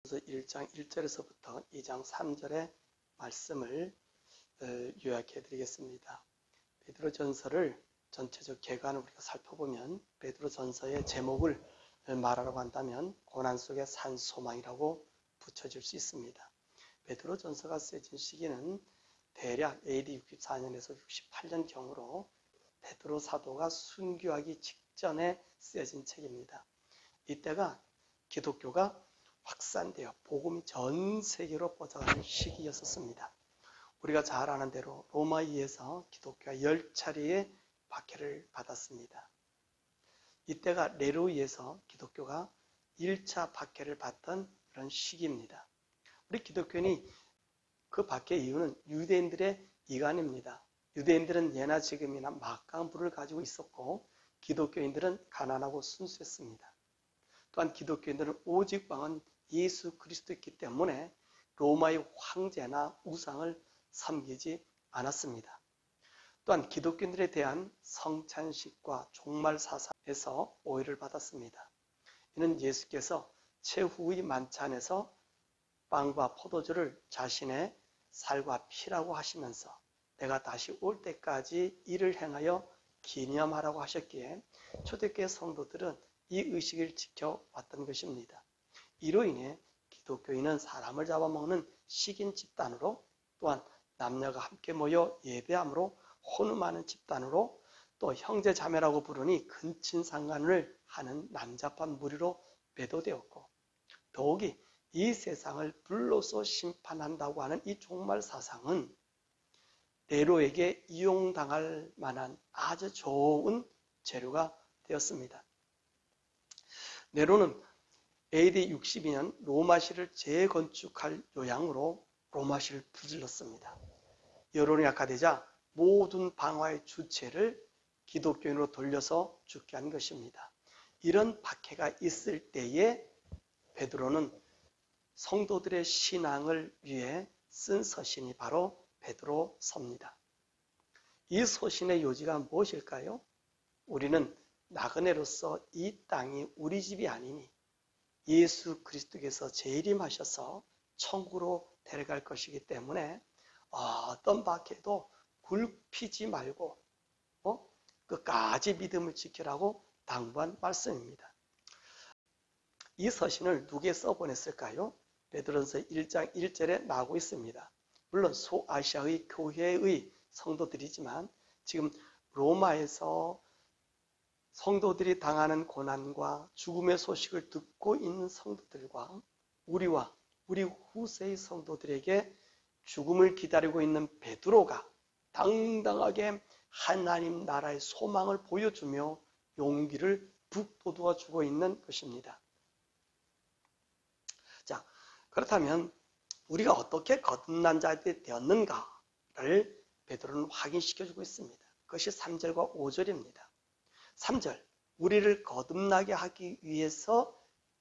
1장 1절에서부터 2장 3절의 말씀을 요약해 드리겠습니다. 베드로전서를 전체적 개관을 우리가 살펴보면 베드로전서의 제목을 말하라고 한다면 고난 속의 산 소망이라고 붙여질 수 있습니다. 베드로전서가 쓰여진 시기는 대략 AD 64년에서 68년경으로 베드로 사도가 순교하기 직전에 쓰여진 책입니다. 이때가 기독교가 확산되어 복음이 전 세계로 뻗어가는 시기였었습니다. 우리가 잘 아는 대로 로마의에서 기독교가 10차례의 박해를 받았습니다. 이때가 네로의에서 기독교가 1차 박해를 받던 그런 시기입니다. 우리 기독교인이 그 박해의 이유는 유대인들의 이간입니다. 유대인들은 예나 지금이나 막강한 부를 가지고 있었고 기독교인들은 가난하고 순수했습니다. 또한 기독교인들은 오직 왕은 예수 그리스도였기 때문에 로마의 황제나 우상을 섬기지 않았습니다. 또한 기독교인들에 대한 성찬식과 종말사상에서 오해를 받았습니다. 이는 예수께서 최후의 만찬에서 빵과 포도주를 자신의 살과 피라고 하시면서 내가 다시 올 때까지 이를 행하여 기념하라고 하셨기에 초대교회 성도들은 이 의식을 지켜왔던 것입니다. 이로 인해 기독교인은 사람을 잡아먹는 식인 집단으로, 또한 남녀가 함께 모여 예배함으로 혼음하는 집단으로, 또 형제 자매라고 부르니 근친상간을 하는 난잡한 무리로 매도되었고, 더욱이 이 세상을 불로소 심판한다고 하는 이 종말 사상은 네로에게 이용당할 만한 아주 좋은 재료가 되었습니다. 네로는 AD 62년 로마시를 재건축할 요양으로 로마시를 부질렀습니다. 여론이 약화되자 모든 방화의 주체를 기독교인으로 돌려서 죽게 한 것입니다. 이런 박해가 있을 때에 베드로는 성도들의 신앙을 위해 쓴 서신이 바로 베드로서입니다. 이 서신의 요지가 무엇일까요? 우리는 나그네로서 이 땅이 우리 집이 아니니 예수 그리스도께서 재림하셔서 천국으로 데려갈 것이기 때문에 어떤 박해도 굴피지 말고 끝까지 믿음을 지키라고 당부한 말씀입니다. 이 서신을 누구에게 써보냈을까요? 베드로전서 1장 1절에 나오고 있습니다. 물론 소아시아의 교회의 성도들이지만 지금 로마에서 성도들이 당하는 고난과 죽음의 소식을 듣고 있는 성도들과 우리와 우리 후세의 성도들에게 죽음을 기다리고 있는 베드로가 당당하게 하나님 나라의 소망을 보여주며 용기를 북돋워 주고 있는 것입니다. 자, 그렇다면 우리가 어떻게 거듭난 자들이 되었는가를 베드로는 확인시켜주고 있습니다. 그것이 3절과 5절입니다. 3절, 우리를 거듭나게 하기 위해서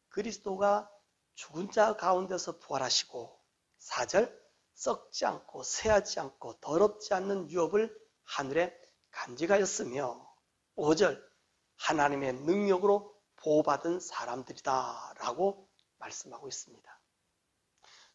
그리스도가 죽은 자 가운데서 부활하시고, 4절, 썩지 않고 새하지 않고 더럽지 않는 유업을 하늘에 간직하였으며, 5절, 하나님의 능력으로 보호받은 사람들이다 라고 말씀하고 있습니다.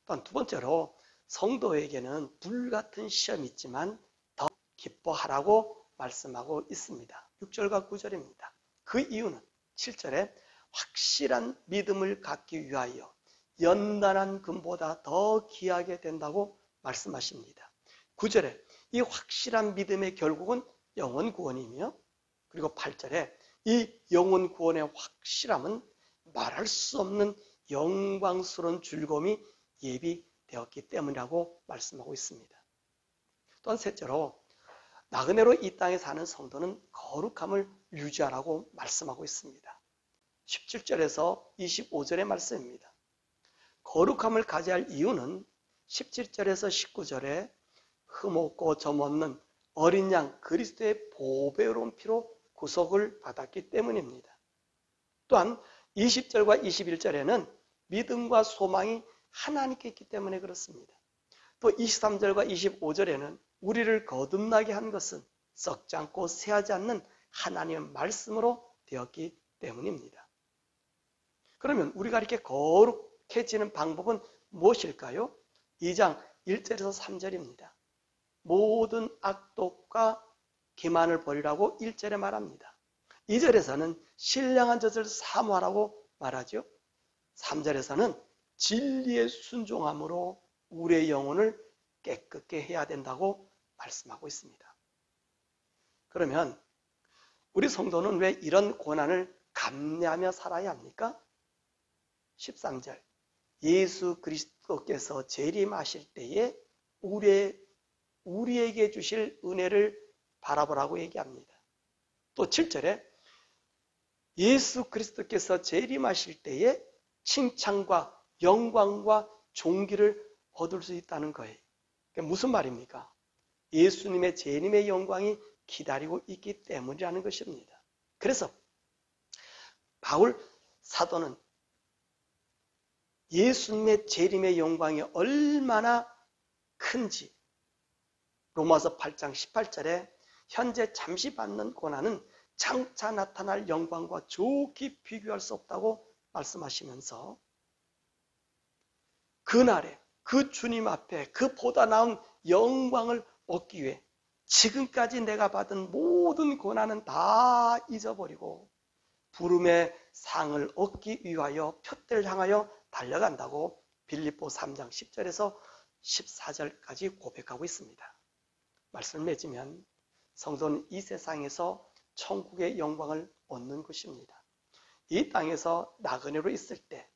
또한 두 번째로 성도에게는 불같은 시험이 있지만 더 기뻐하라고 말씀하고 있습니다. 6절과 9절입니다. 그 이유는 7절에 확실한 믿음을 갖기 위하여 연단한 금보다 더 귀하게 된다고 말씀하십니다. 9절에 이 확실한 믿음의 결국은 영혼 구원이며, 그리고 8절에 이 영혼 구원의 확실함은 말할 수 없는 영광스러운 즐거움이 예비되었기 때문이라고 말씀하고 있습니다. 또한 셋째로 나그네로 이 땅에 사는 성도는 거룩함을 유지하라고 말씀하고 있습니다. 17절에서 25절의 말씀입니다. 거룩함을 가져야 할 이유는 17절에서 19절에 흠없고 점없는 어린 양 그리스도의 보배로운 피로 구속을 받았기 때문입니다. 또한 20절과 21절에는 믿음과 소망이 하나님께 있기 때문에 그렇습니다. 또 23절과 25절에는 우리를 거듭나게 한 것은 썩지 않고 새하지 않는 하나님의 말씀으로 되었기 때문입니다. 그러면 우리가 이렇게 거룩 행복해지는 방법은 무엇일까요? 2장 1절에서 3절입니다. 모든 악독과 기만을 버리라고 1절에 말합니다. 2절에서는 신령한 젖을 사모하라고 말하죠. 3절에서는 진리의 순종함으로 우리의 영혼을 깨끗게 해야 된다고 말씀하고 있습니다. 그러면 우리 성도는 왜 이런 고난을 감내하며 살아야 합니까? 13절, 예수 그리스도께서 재림하실 때에 우리에게 주실 은혜를 바라보라고 얘기합니다. 또 7절에 예수 그리스도께서 재림하실 때에 칭찬과 영광과 존귀를 얻을 수 있다는 거예요. 그게 무슨 말입니까? 예수님의 재림의 영광이 기다리고 있기 때문이라는 것입니다. 그래서 바울 사도는 예수님의 재림의 영광이 얼마나 큰지 로마서 8장 18절에 현재 잠시 받는 고난은 장차 나타날 영광과 좋게 비교할 수 없다고 말씀하시면서 그날에 그 주님 앞에 그보다 나은 영광을 얻기 위해 지금까지 내가 받은 모든 고난은 다 잊어버리고 부름의 상을 얻기 위하여 표대를 향하여 달려간다고 빌립보 3장 10절에서 14절까지 고백하고 있습니다. 말씀을 맺으면 성도는 이 세상에서 천국의 영광을 얻는 것입니다. 이 땅에서 나그네로 있을 때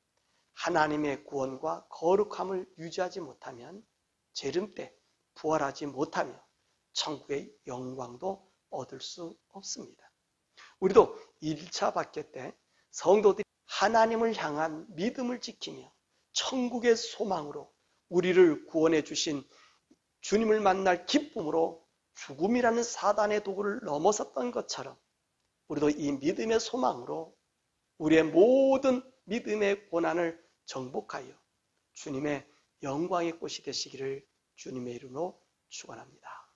하나님의 구원과 거룩함을 유지하지 못하면 재림 때 부활하지 못하며 천국의 영광도 얻을 수 없습니다. 우리도 1차 박해 때 성도들이 하나님을 향한 믿음을 지키며 천국의 소망으로 우리를 구원해 주신 주님을 만날 기쁨으로 죽음이라는 사단의 도구를 넘어섰던 것처럼 우리도 이 믿음의 소망으로 우리의 모든 믿음의 고난을 정복하여 주님의 영광의 꽃이 되시기를 주님의 이름으로 축원합니다.